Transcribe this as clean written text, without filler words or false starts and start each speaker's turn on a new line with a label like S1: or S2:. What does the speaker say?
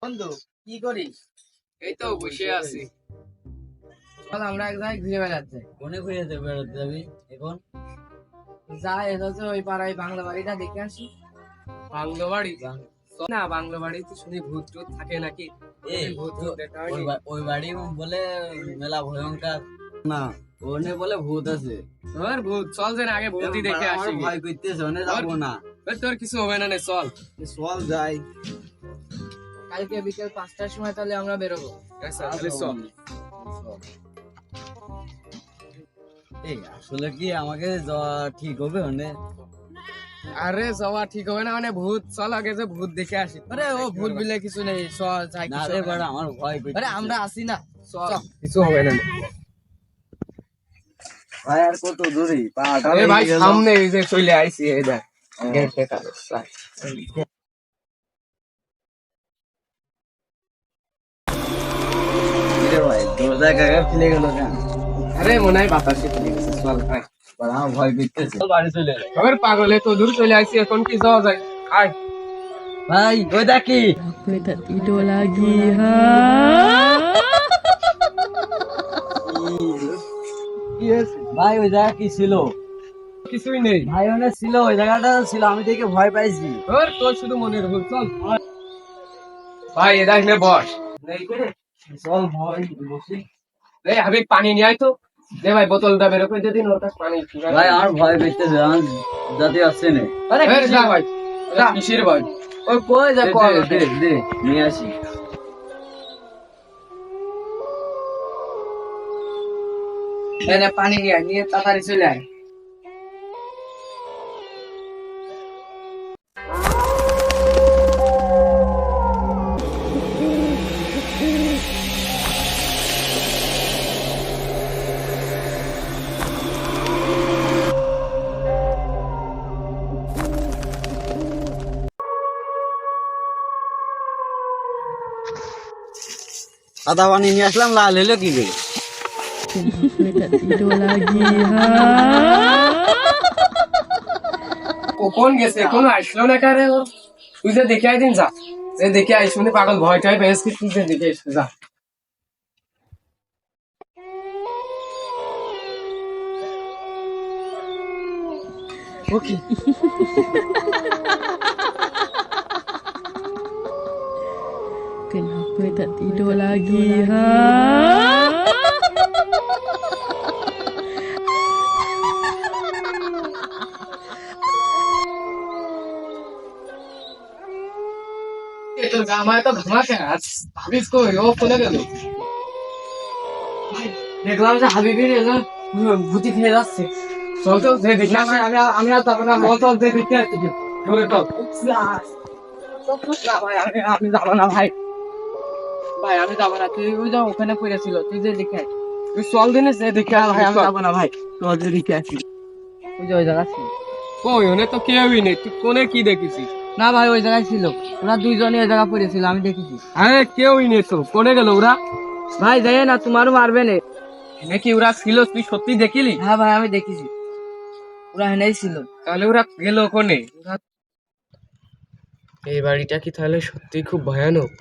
S1: বন্ধু, কি করিস?
S2: এই তো বসে আছি।
S1: চল আমরা এক জায়গায় ঘুরে বেড়াতে।
S3: কোনে ঘুরে বেড়াতে যাবি এখন?
S1: যাই হচ্ছে ওই পাড়ায় বাংলা বাড়িটা দেখে আসি।
S2: বাংলো বাড়ি? না, বাংলো বাড়িতে শুনি ভূত টুত থাকে নাকি? ভূত টুত দেখা হয়নি।
S3: ওই বাড়ি বলে মেলা ভয়ঙ্কর না, ওনে বলে ভূত আছে।
S2: তোর ভূত চল যে না, আগে ভূতই দেখে আসি।
S3: ভয় করতেছে, ওনে যাবো না।
S2: তোর কিছু হবে না, নে চল।
S3: চল যাই।
S1: কালকে বিকেল 5টার সময় তাহলে আমরা বেরোবো।
S2: আচ্ছা তাহলে চল।
S3: এই আসলে কি আমাকে যাওয়া ঠিক হবে? ওনে
S2: আরে যাওয়া ঠিক হবে না মানে ভূত, চল আগে যে ভূত দেখে আসি।
S1: আরে ও ভুল বিলে কিছু নেই, চল যাই।
S3: না রে বড়, আমার ভয় করতেছে।
S1: আরে আমরা আসি না, চল।
S2: কিছু হবে না।
S3: ভাই আর কত দূরে?
S2: আরে ভাই সামনে এই যে চলে আইছি, এই দেখ গেট দেখা যাচ্ছে।
S3: ভাই দরজা কাকা খুলে গেল কেন?
S2: আরে মনে হয় বাতাসে চলে গেছে, চল ভাই।
S3: আমার ভয় করতেছে, বাড়ি চলে যাই।
S2: আবার পাগলে তো দূর চলে আইছি, এখন কি যাওয়া যায়? আয়
S3: ভাই ওই দেখি।
S4: Aku tak tidur lagi ha.
S3: ভাই ওই জায়গা কি ছিল?
S2: কিছুই নেই।
S3: ভাই ওনে ছিল, ওই জায়গাটা ছিল, আমি দেখে ভয় পাইছি।
S2: তোর শুধু মনের ভুল, চল ভাই এ দেখলে বস।
S3: চল ভয় বসি।
S2: এই হাবিব পানি নিয়ে আয় তো। দে ভাই বোতলটা বের করে দে দিন, ওটা পানি।
S3: ভাই আমার ভয় পেতেছে, আমার জাতি আসছে না।
S2: আরে যা ভাই, যা। কিসের ভাই?
S1: ওই কই যা, কল
S3: দে দে নিয়ে আসি।
S1: এনে পানি নিয়ে তাড়াতাড়ি চলে আয়।
S3: সাদা পানি নিয়ে আসলাম, লাল হলো কি করে?
S4: Aku tak tidur lagi ha.
S2: কখন গেছে, এখনো আসলো না কারে? তুই যে দেখে আই দিন, যা যে দেখে আই, শুনে পাগল ভয়টাই পেয়েছিস, তুই যে দেখে এসে যা। ওকে
S4: Kenapa tak tidur lagi ha?
S2: তোর গামায় তো ঘামাকে আজ ভাবিস কই, ও কোনে গেল?
S1: দেখলাম যে হাবিবের এজন ভূতি খেয়ে যাচ্ছে।
S2: চল তো যে দেখে আসি।
S1: আমি আর যাবো না,
S2: চল চল যে দেখে আসি, চলে চল।
S1: আমি যাবো না ভাই। ভাই আমি যাবো না, তুই ওই যা ওখানে পড়েছিল, তুই যে দেখে আয়।
S2: তুই চল দিনে যে দেখে
S1: ভাই
S2: ভাই,
S1: আমি যাবো না ভাই, তোর যে দেখে আসি। ওই যে ওই জায়গা ছিল।
S2: কই ওনে তো কেউই নেই, তুই কোনে কি দেখেছিস?
S1: না ভাই ওই জায়গায় ছিল, ওরা দুইজনই ওই জায়গা পড়েছিল, আমি দেখেছি।
S2: আরে কেউই নেই তো, কোনে গেল ওরা?
S1: ভাই যাই না, তোমারও মারবে না।
S2: নাকি ওরা ছিল, তুই সত্যি দেখিলি?
S1: হ্যাঁ ভাই আমি দেখেছি, ওরা হেনেই ছিল।
S2: তাহলে ওরা গেল কোনে? এই বাড়িটা কি তাহলে সত্যি খুব ভয়ানক?